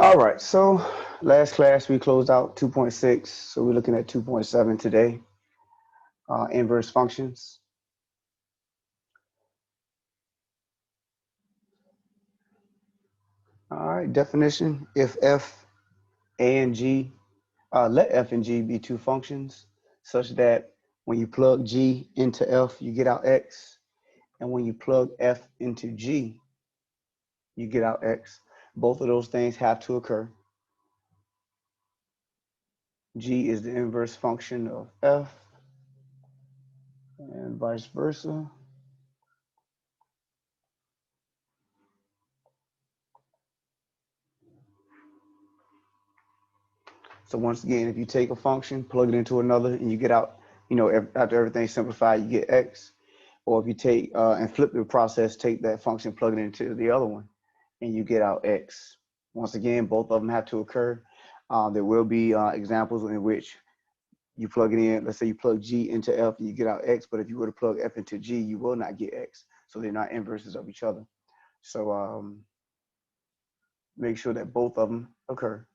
All right, so last class we closed out 2.6, so we're looking at 2.7 today, inverse functions. All right, definition, if f, a, and g, let f and g be two functions such that when you plug g into f, you get out x, and when you plug f into g, you get out x. Both of those things have to occur. G is the inverse function of f, and vice versa. So once again, if you take a function, plug it into another, and you get out, after everything's simplified, you get x. Or if you take and flip the process, take that function, plug it into the other one, and you get out x. Once again, both of them have to occur. There will be examples in which you plug it in. Let's say you plug g into f, and you get out x. But if you were to plug f into g, you will not get x. So they're not inverses of each other. So make sure that both of them occur.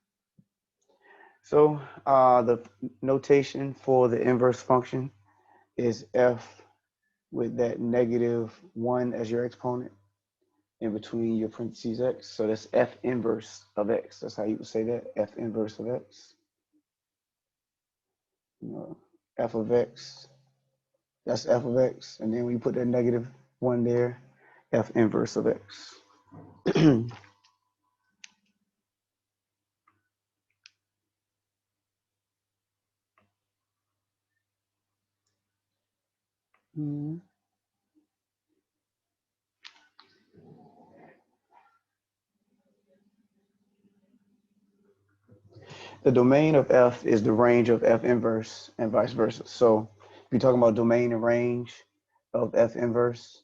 So the notation for the inverse function is f with that -1 as your exponent in between your parentheses x. So that's f inverse of x. That's how you would say that, f inverse of x. F of x, that's f of x. And then when you put that -1 there, f inverse of x. The domain of f is the range of f inverse and vice versa. So if you're talking about domain and range of f inverse,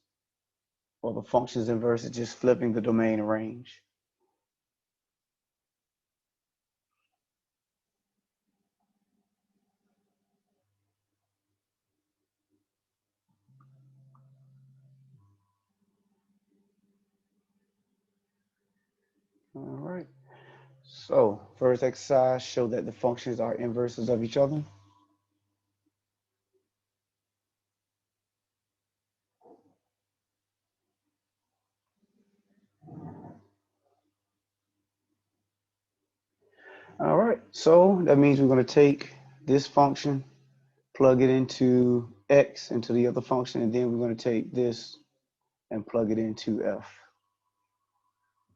or the function's inverse, it's just flipping the domain and range. All right. So first exercise, show that the functions are inverses of each other. All right, so that means we're going to take this function, plug it into x, into the other function, and then we're going to take this and plug it into f,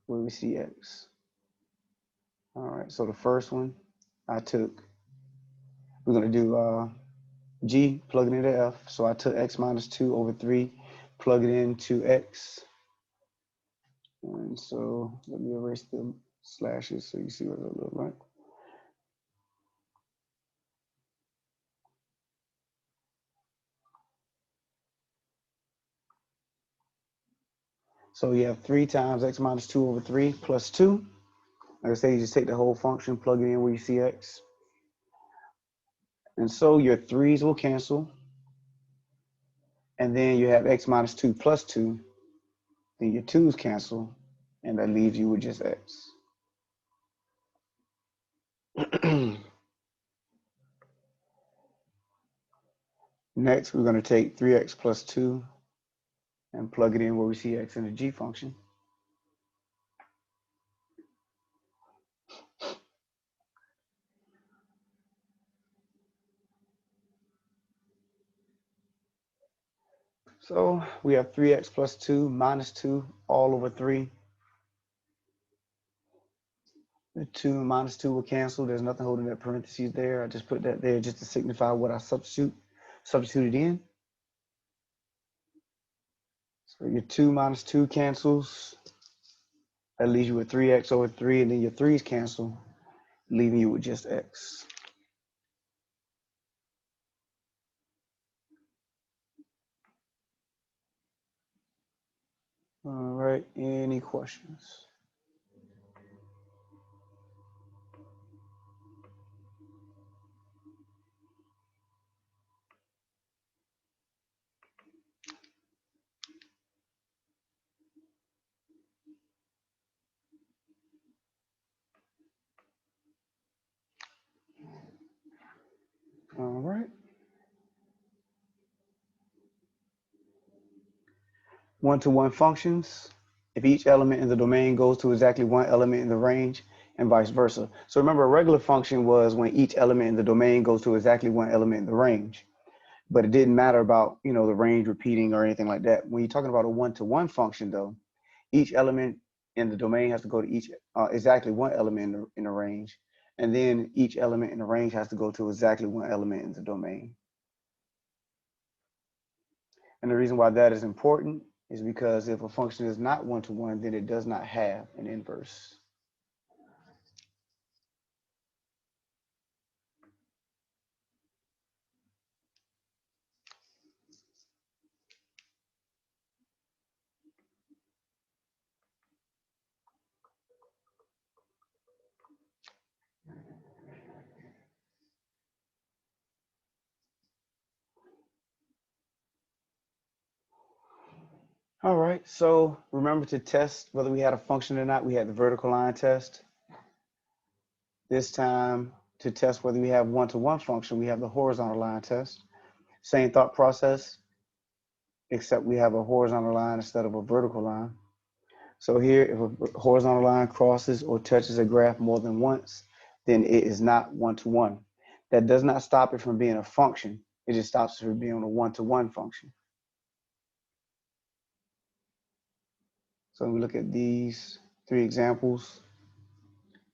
where we see x. All right, so the first one I took, we're going to do g, plug it into f. So I took x minus 2 over 3, plug it into x. And so let me erase the slashes so you see what it looks like. So you have 3 times x minus 2 over 3 plus 2. Like I say, you just take the whole function, plug it in where you see x. And so your 3's will cancel. And then you have x minus 2 plus 2. Then your 2's cancel. And that leaves you with just x. Next, we're going to take 3x plus 2 and plug it in where we see x in the g function. So we have 3x plus 2 minus 2 all over 3. The 2 minus 2 will cancel. There's nothing holding that parentheses there. I just put that there just to signify what I substituted in. So your 2 minus 2 cancels. That leaves you with 3x over 3, and then your 3's cancel, leaving you with just x. All right, any questions? one-to-one functions, if each element in the domain goes to exactly one element in the range, and vice versa. So remember, a regular function was when each element in the domain goes to exactly one element in the range, but it didn't matter about, the range repeating or anything like that. When you're talking about a one-to-one function, though, each element in the domain has to go to each exactly one element in the range, and then each element in the range has to go to exactly one element in the domain. And the reason why that is important is because if a function is not one-to-one, then it does not have an inverse. All right, so remember to test whether we had a function or not. We had the vertical line test. This time, to test whether we have one-to-one function, we have the horizontal line test. Same thought process, except we have a horizontal line instead of a vertical line. So here, if a horizontal line crosses or touches a graph more than once, then it is not one-to-one. That does not stop it from being a function. It just stops it from being a one-to-one function. So we look at these three examples.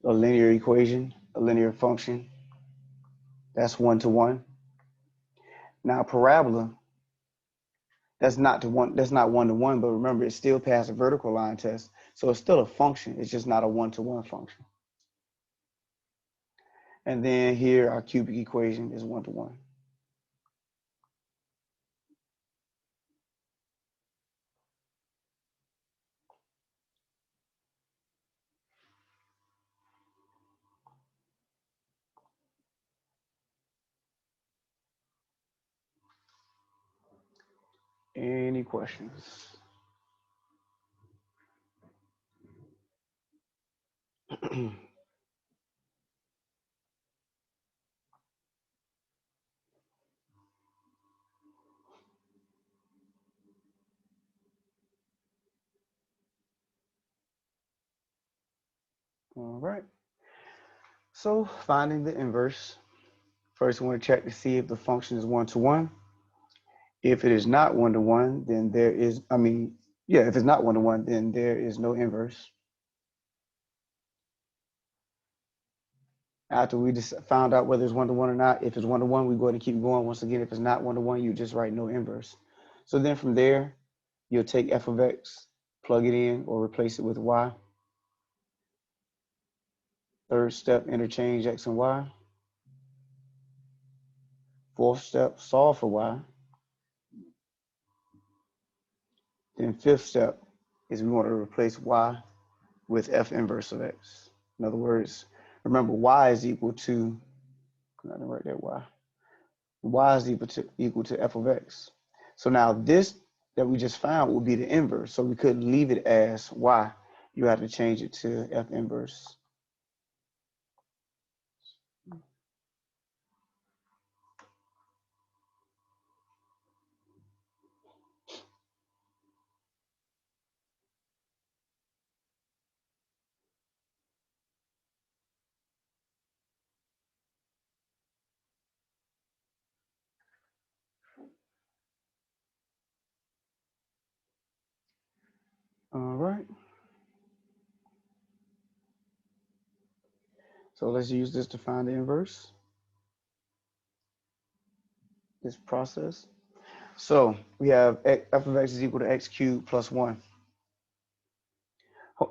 A linear equation, a linear function, that's one-to-one. Now a parabola, that's not one-to-one, but remember, it still passed a vertical line test. So it's still a function. It's just not a one-to-one function. And then here, our cubic equation is one-to-one. Any questions? All right. So finding the inverse. First, we want to check to see if the function is one-to-one. If it is not one-to-one, then there is, if it's not one-to-one, then there is no inverse. After we just found out whether it's one-to-one or not, if it's one-to-one, we go ahead and keep going. Once again, if it's not one-to-one, you just write no inverse. So then from there, you'll take f of x, plug it in, or replace it with y. Third step, interchange x and y. Fourth step, solve for y. Then fifth step is we want to replace y with f inverse of x. In other words, remember y is equal to, I'm not gonna write that y is equal to f of x. So now this that we just found will be the inverse. So we couldn't leave it as y. You have to change it to f inverse. All right. So let's use this to find the inverse, this process. So we have f of x is equal to x cubed plus 1.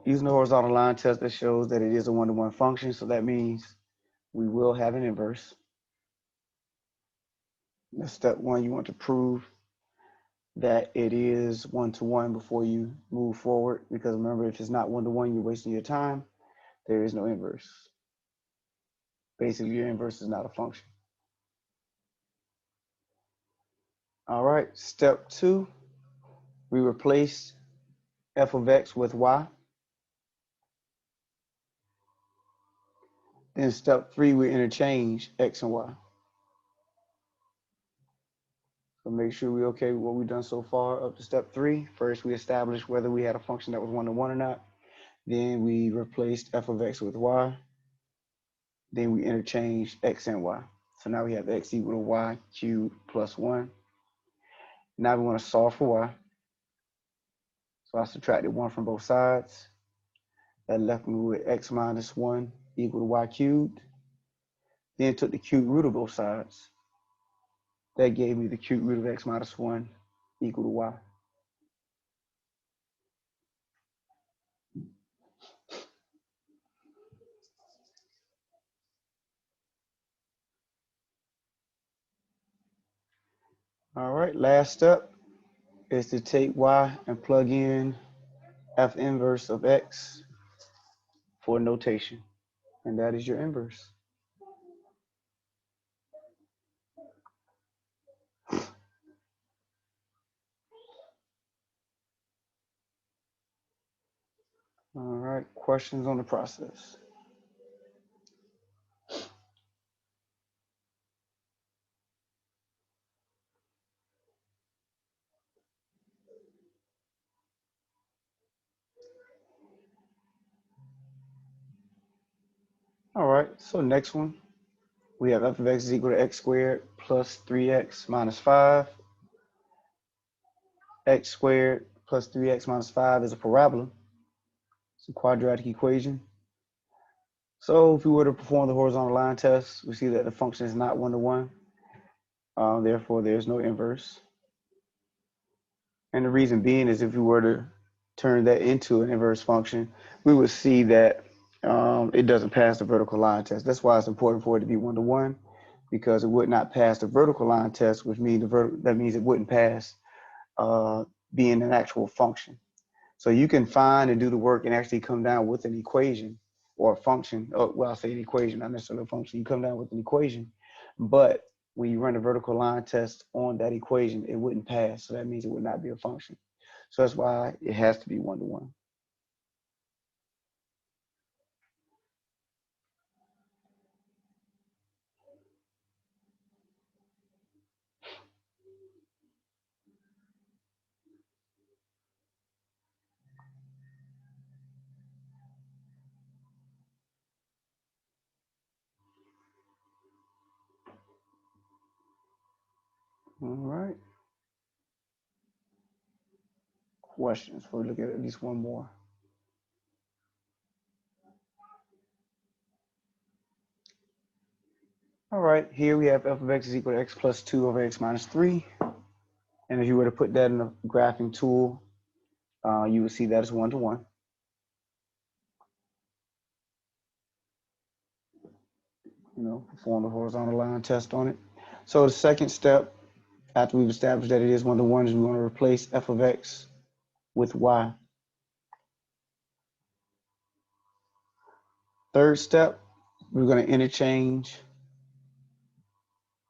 Using the horizontal line test, that shows that it is a one-to-one function. So that means we will have an inverse. That's step one. You want to prove that it is one-to-one before you move forward. Because remember, if it's not one-to-one, you're wasting your time. There is no inverse. Basically, your inverse is not a function. All right, step two, we replace f of x with y. Then step three, we interchange x and y. So make sure we're okay with what we've done so far up to step 3. First, we established whether we had a function that was 1-to-1 or not. Then we replaced f of x with y. Then we interchanged x and y. So now we have x equal to y cubed plus 1. Now we want to solve for y. So I subtracted 1 from both sides. That left me with x minus 1 equal to y cubed. Then took the cube root of both sides. That gave me the cube root of x minus 1 equal to y. All right, last step is to take y and plug in f inverse of x for notation. And that is your inverse. All right, questions on the process? All right, so next one, we have f of x is equal to x squared plus 3x minus 5. X squared plus 3x minus 5 is a parabola. It's a quadratic equation. So if we were to perform the horizontal line test, we see that the function is not 1-to-1. Therefore, there's no inverse. And the reason being is if we were to turn that into an inverse function, we would see that it doesn't pass the vertical line test. That's why it's important for it to be 1-to-1, because it would not pass the vertical line test, which means that means it wouldn't pass being an actual function. So you can find and do the work and actually come down with an equation or a function. Well, I'll say an equation, not necessarily a function. You come down with an equation, but when you run a vertical line test on that equation, it wouldn't pass. So that means it would not be a function. So that's why it has to be 1-to-1. All right. Questions? We'll look at least one more. All right, here we have f of x is equal to x plus 2 over x minus 3. And if you were to put that in a graphing tool, you would see that it's 1-to-1. Perform the horizontal line test on it. So the second step, after we've established that it is 1-to-1, is we want to replace f of x with y. Third step, we're going to interchange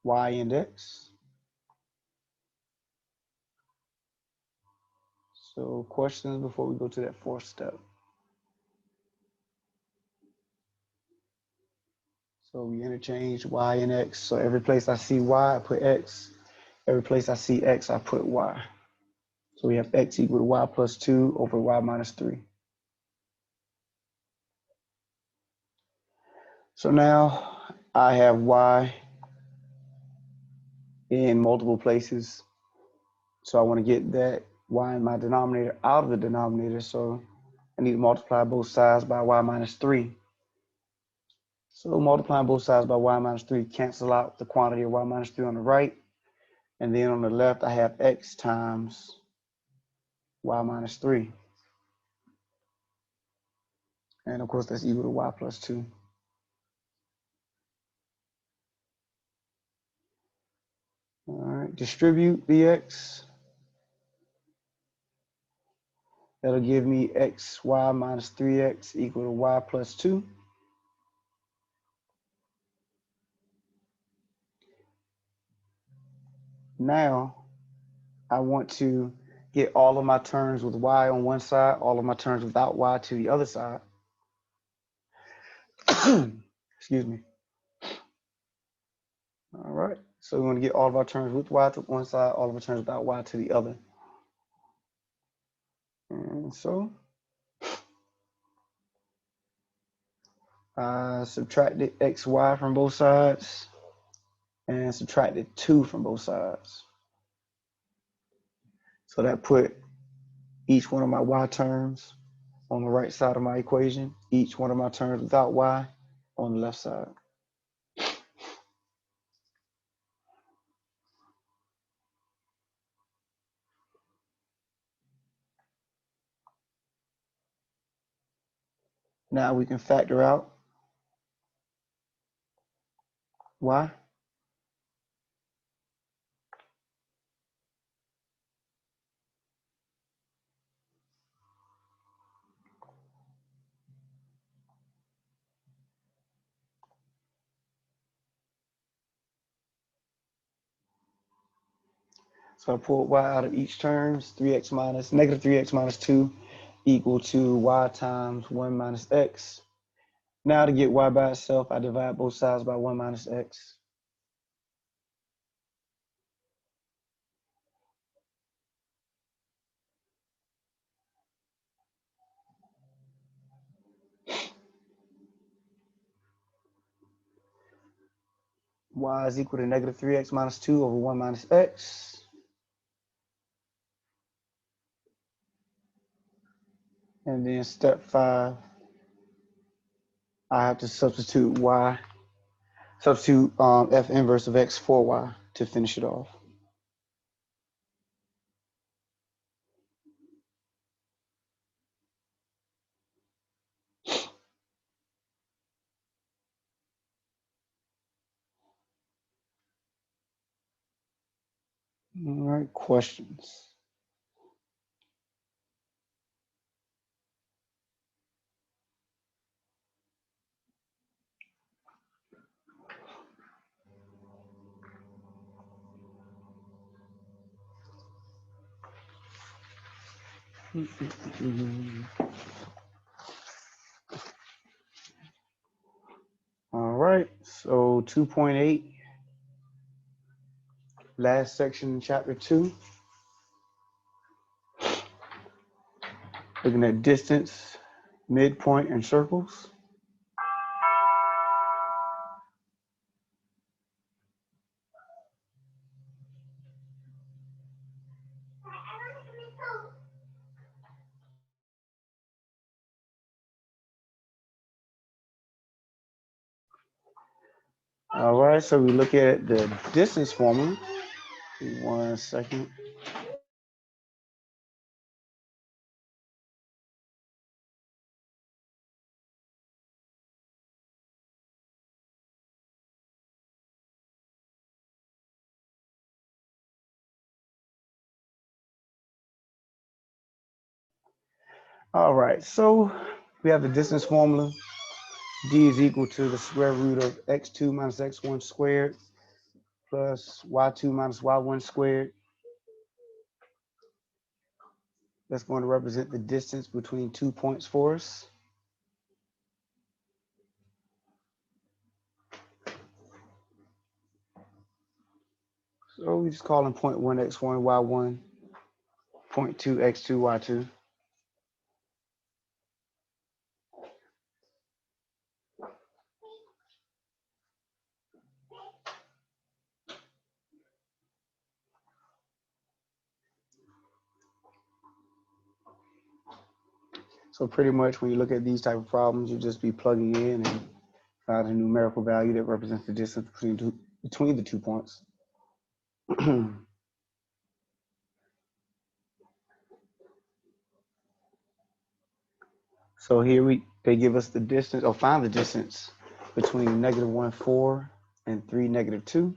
y and x. So questions before we go to that fourth step? So we interchange y and x. So every place I see y, I put x. Every place I see x, I put y. So we have x equal to y plus 2 over y minus 3. So now I have y in multiple places. So I want to get that y in my denominator out of the denominator. So I need to multiply both sides by y minus 3. So multiplying both sides by y minus 3 cancel out the quantity of y minus 3 on the right. And then on the left, I have x times y minus 3. And of course, that's equal to y plus 2. All right, distribute the x. That'll give me x, y minus 3x equal to y plus 2. Now, I want to get all of my terms with y on one side, all of my terms without y to the other side. Excuse me. All right, So we want to get all of our terms with y to one side, all of our terms without y to the other. And so I subtracted xy from both sides and subtracted 2 from both sides. So that put each one of my y terms on the right side of my equation, each one of my terms without y on the left side. Now we can factor out y. So I pulled y out of each terms, negative 3x minus 2 equal to y times 1 minus x. Now to get y by itself, I divide both sides by 1 minus x. Y is equal to negative 3x minus 2 over 1 minus x. And then step 5, I have to substitute f inverse of x for y to finish it off. All right, questions? All right, so 2.8, last section in chapter 2. Looking at distance, midpoint, and circles. All right, so we look at the distance formula. 1 second. All right, so we have the distance formula. D is equal to the square root of x2 minus x1 squared plus y2 minus y1 squared. That's going to represent the distance between 2 points for us. So we just call them point 1, x1, y1, point 2, x2, y2. So pretty much when you look at these type of problems, you just be plugging in and find a numerical value that represents the distance between the 2 points. So here they give us the distance, or find the distance between negative 1, 4 and 3, negative 2.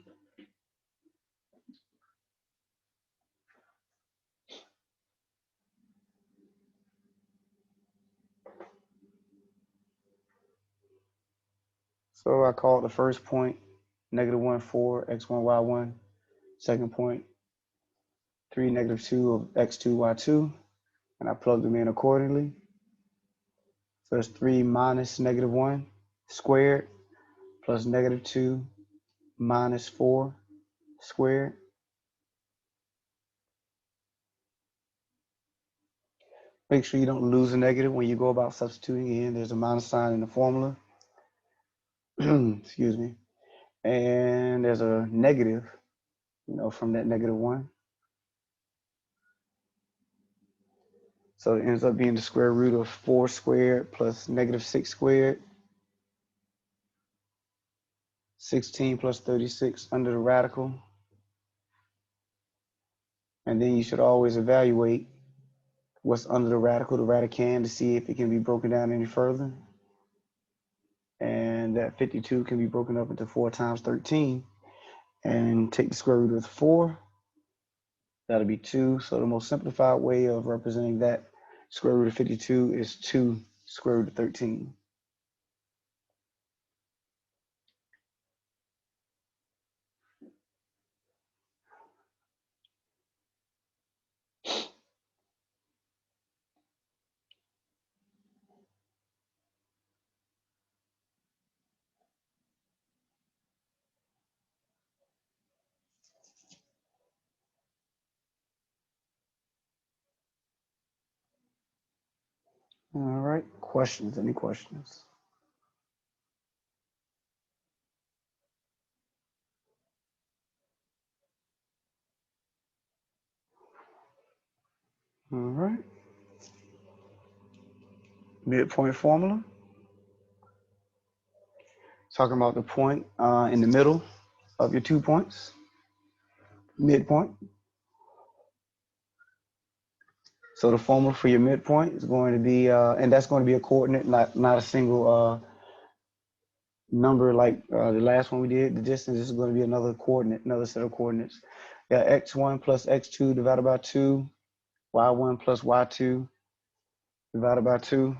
So I call the first point negative 1, 4, x1, y1. Second point 3, negative 2 of x2, y2. And I plug them in accordingly. So it's 3 minus negative 1 squared plus negative 2 minus 4 squared. Make sure you don't lose a negative when you go about substituting in. There's a minus sign in the formula. Excuse me. And there's a negative, from that -1. So it ends up being the square root of 4 squared plus -6 squared. 16 plus 36 under the radical. And then you should always evaluate what's under the radicand, to see if it can be broken down any further. And that 52 can be broken up into 4 times 13. And take the square root of 4. That'll be 2. So the most simplified way of representing that square root of 52 is 2 square root of 13. All right, questions? Any questions? All right. Midpoint formula. Talking about the point in the middle of your 2 points. Midpoint. So the formula for your midpoint is going to be, and that's going to be a coordinate, not a single number like the last one we did. The distance is going to be another coordinate, another set of coordinates. Yeah, x1 plus x2 divided by 2, y1 plus y2 divided by 2.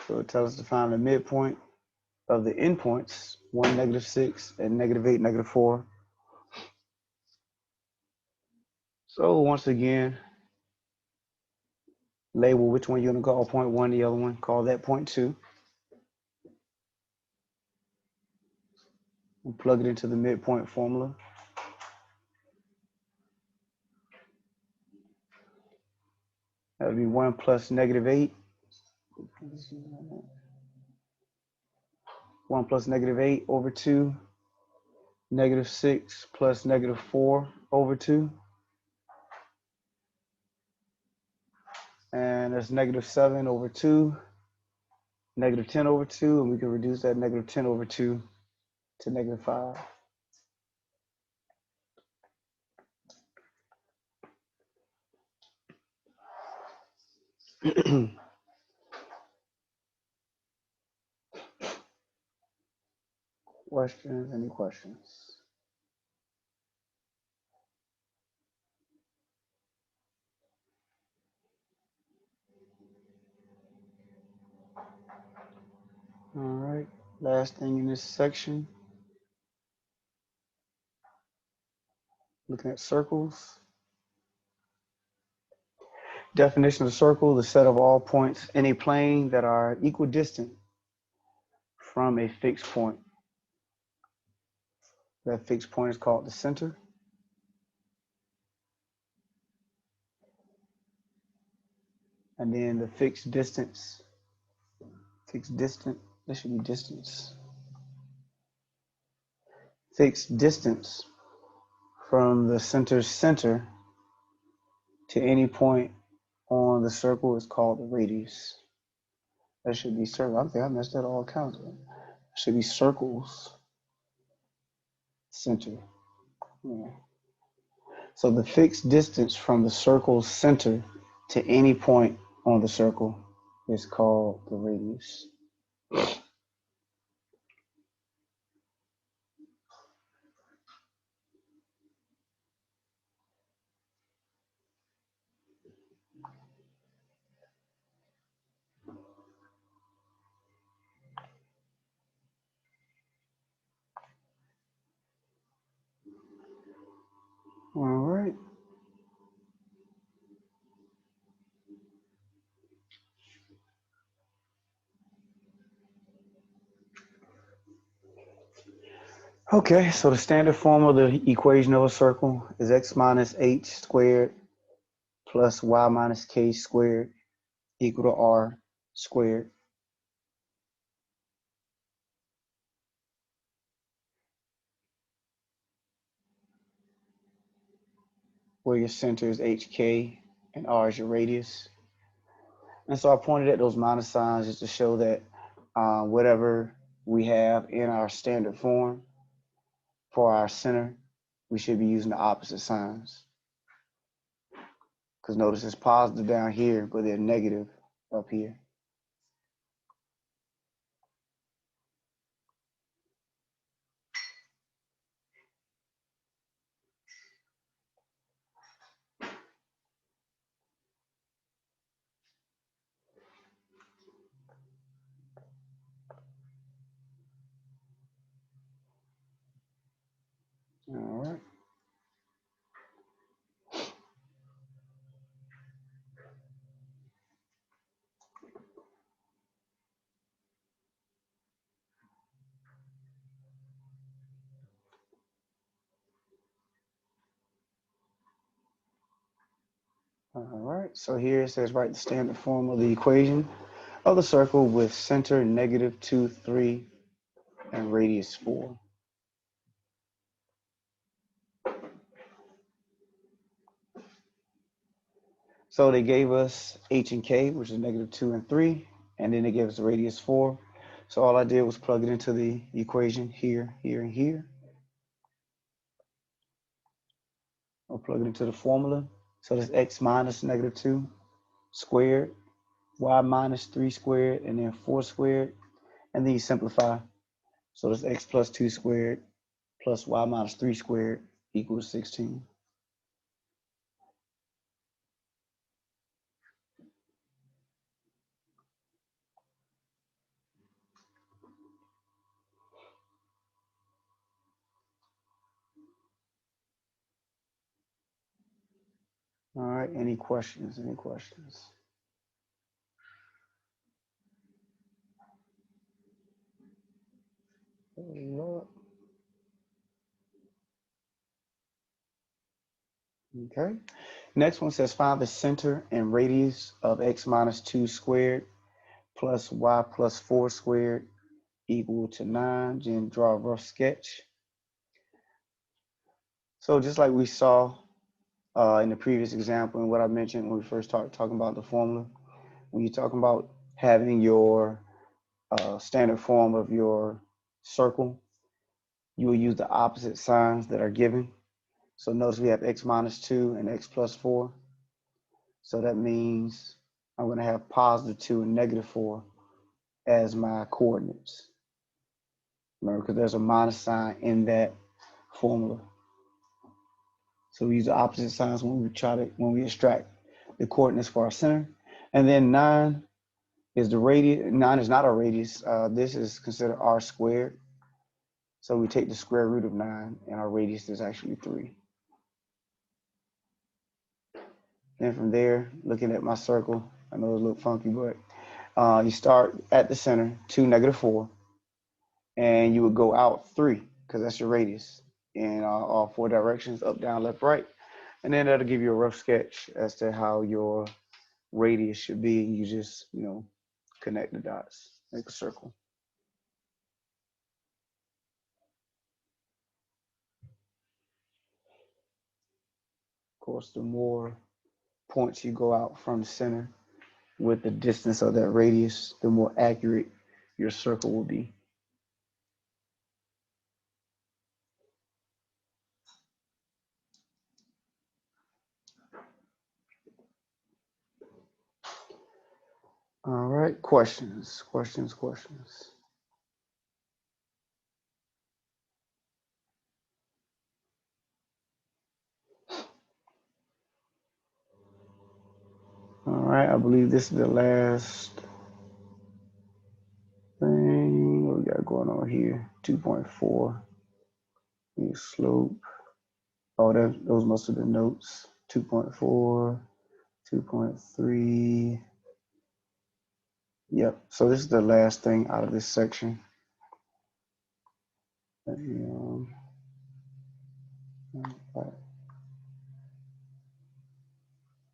So it tells us to find the midpoint of the endpoints, 1, -6, and -8, -4. So once again, label which one you're going to call point 1, the other one, call that point 2. And plug it into the midpoint formula. That would be 1 plus -8. 1 plus -8 over 2. -6 plus -4 over 2. And that's -7 over 2. -10 over 2. And we can reduce that -10 over 2 to -5. Questions? Any questions? All right. Last thing in this section, looking at circles. Definition of a circle: the set of all points in a plane that are equidistant from a fixed point. That fixed point is called the center. And then the fixed distance, this should be distance. Fixed distance from the center's center to any point on the circle is called the radius. That should be circle. I think I messed that all accounts. It should be circles center. Yeah. So the fixed distance from the circle's center to any point on the circle is called the radius. All right. Okay, so the standard form of the equation of a circle is x minus h squared plus y minus k squared equal to r squared. Where your center is hk and r is your radius. And so I pointed at those minus signs just to show that whatever we have in our standard form for our center, we should be using the opposite signs. Because notice it's positive down here, but they're negative up here. All right. All right, so here it says write the standard form of the equation of the circle with center -2, 3, and radius 4. So they gave us h and k, which is -2 and 3, and then they gave us the radius 4. So all I did was plug it into the equation here, here, and here. I'll plug it into the formula. So that's x minus -2 squared, y minus 3 squared, and then 4 squared. And then you simplify. So that's x plus 2 squared plus y minus 3 squared equals 16. All right, any questions? Any questions? Okay. Next one says find the center and radius of x minus 2 squared plus y plus 4 squared equal to 9. Then draw a rough sketch. So just like we saw in the previous example and what I mentioned when we first started talking about the formula, when you're talking about having your standard form of your circle, you will use the opposite signs that are given. So notice we have x minus 2 and x plus 4. So that means I'm going to have +2 and -4 as my coordinates. Remember, because there's a minus sign in that formula. So we use the opposite signs when we extract the coordinates for our center. And then 9 is the radius. 9 is not our radius. This is considered r squared. So we take the square root of 9, and our radius is actually 3. Then from there, looking at my circle, I know it looks funky, but you start at the center, 2, -4, and you would go out 3, because that's your radius, in all 4 directions, up, down, left, right. And then that'll give you a rough sketch as to how your radius should be. You just, connect the dots, make a circle. Of course, the more points you go out from the center with the distance of that radius, the more accurate your circle will be. All right, questions. All right, I believe this is the last thing. What we got going on here? 2.4. Slope. Oh, those must have been notes. 2.4, 2.3. Yep. So this is the last thing out of this section. Let me,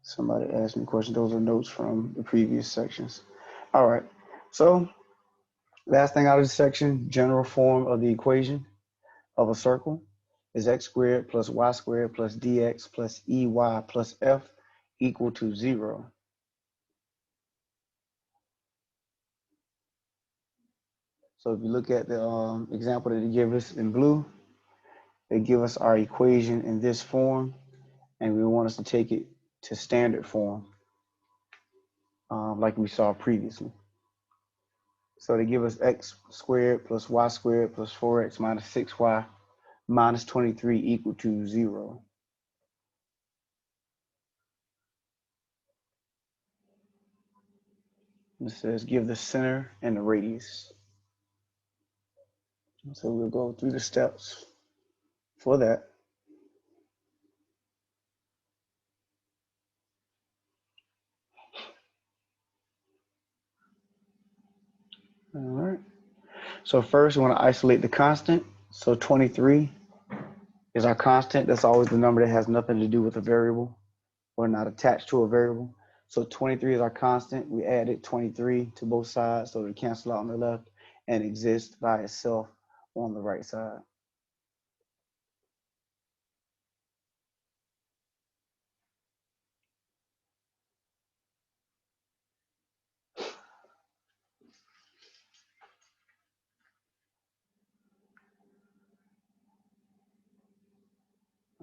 somebody asked me questions. Those are notes from the previous sections. All right. So last thing out of this section, general form of the equation of a circle is x squared plus y squared plus dx plus ey plus f equal to 0. So if you look at the example that they give us in blue, they give us our equation in this form, and we want us to take it to standard form, like we saw previously. So they give us x squared plus y squared plus 4x minus 6y minus 23 equal to 0. It says give the center and the radius. So we'll go through the steps for that. All right. So first we want to isolate the constant. So 23 is our constant. That's always the number that has nothing to do with a variable or not attached to a variable. So 23 is our constant. We added 23 to both sides so to cancel out on the left and exist by itself on the right side.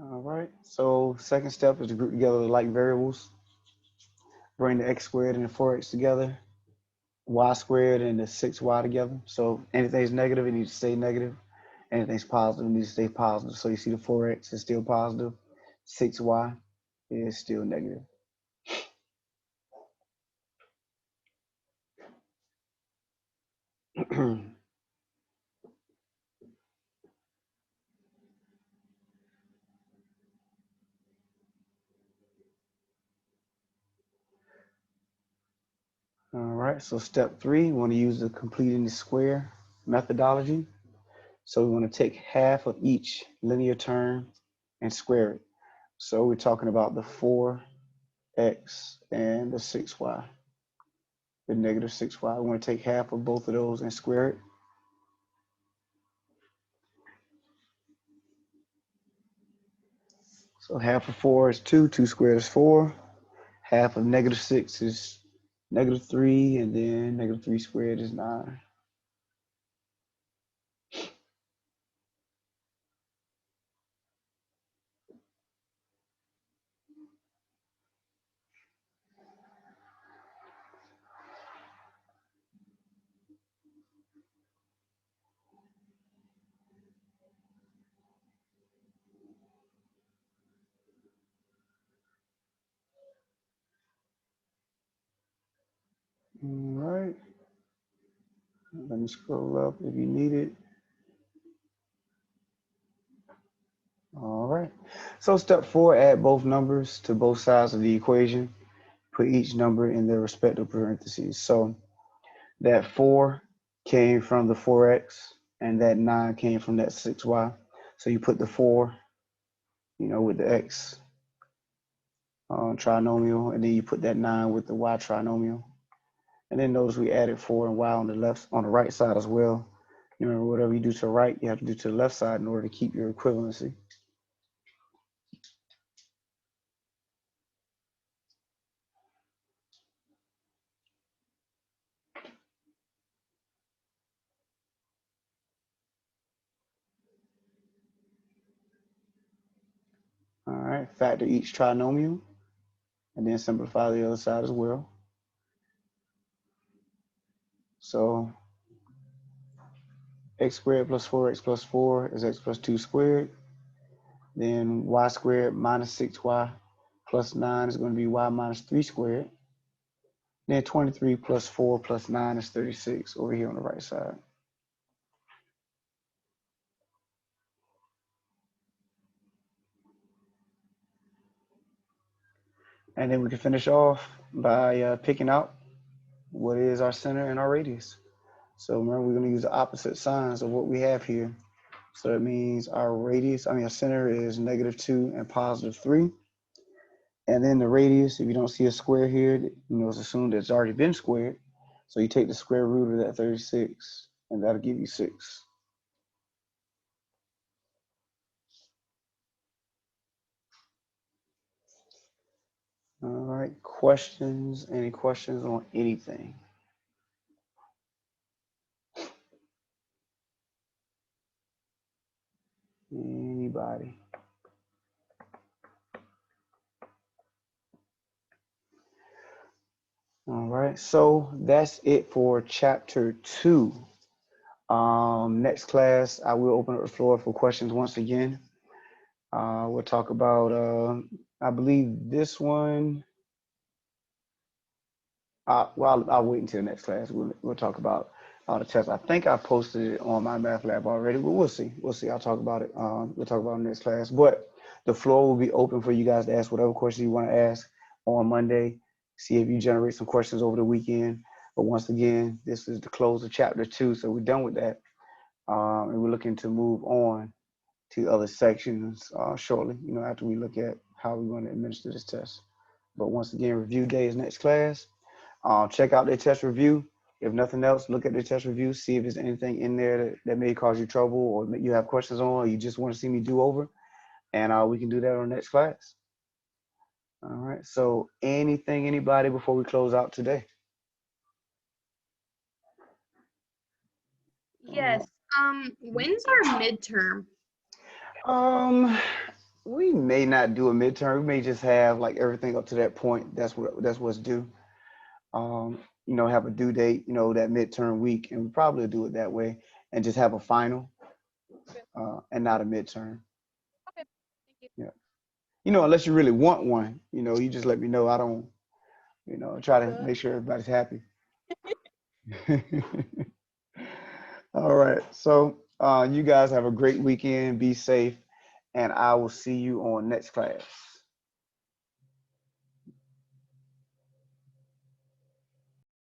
All right, so second step is to group together the like variables. Bring the x squared and the 4x together, y squared and the 6y together. So anything's negative, it needs to stay negative. Anything's positive, it needs to stay positive. So you see the 4x is still positive, 6y is still negative. All right, so step 3, we want to use the completing the square methodology. So we want to take half of each linear term and square it. So we're talking about the 4x and the 6y, the negative 6y. We want to take half of both of those and square it. So half of 4 is 2, 2 squared is 4. Half of negative 6 is negative 3, and then negative 3 squared is 9. All right. Let me scroll up if you need it. All right. So step 4, add both numbers to both sides of the equation. Put each number in their respective parentheses. So that 4 came from the 4x, and that 9 came from that 6y. So you put the 4, with the x trinomial, and then you put that 9 with the y trinomial. And then notice we added 4 and y on the right side as well. Remember, whatever you do to the right, you have to do to the left side in order to keep your equivalency. All right, factor each trinomial, and then simplify the other side as well. So x squared plus 4x plus 4 is x plus 2 squared. Then y squared minus 6y plus 9 is going to be y minus 3 squared. Then 23 plus 4 plus 9 is 36 over here on the right side. And then we can finish off by picking out what is our center and our radius. So remember, we're going to use the opposite signs of what we have here. So that means our our center is -2 and +3. And then the radius, if you don't see a square here, it's assumed that it's already been squared. So you take the square root of that 36, and that'll give you 6. All right, questions? Any questions on anything? Anybody? All right, so that's it for chapter 2. Next class, I will open up the floor for questions once again. We'll talk about, I believe this one. Well, I'll wait until next class. We'll talk about the test. I think I posted it on my math lab already, but we'll see. We'll see. I'll talk about it. We'll talk about it next class. But the floor will be open for you guys to ask whatever questions you want to ask on Monday. See if you generate some questions over the weekend. But once again, this is the close of chapter 2, so we're done with that. And we're looking to move on to other sections shortly, after we look at how we're going to administer this test. But once again, review day is next class. Check out their test review. If nothing else, look at their test review, see if there's anything in there that may cause you trouble or you have questions on, or you just want to see me do over, and we can do that on next class. All right, so anybody before we close out today? Yes. When's our midterm? We may not do a midterm. We may just have like everything up to that point. That's what's due. Have a due date, that midterm week, and we probably do it that way, and just have a final, and not a midterm. Okay. Thank you. Yeah. Unless you really want one, you just let me know. I don't, try to make sure everybody's happy. All right. So you guys have a great weekend. Be safe, and I will see you on next class.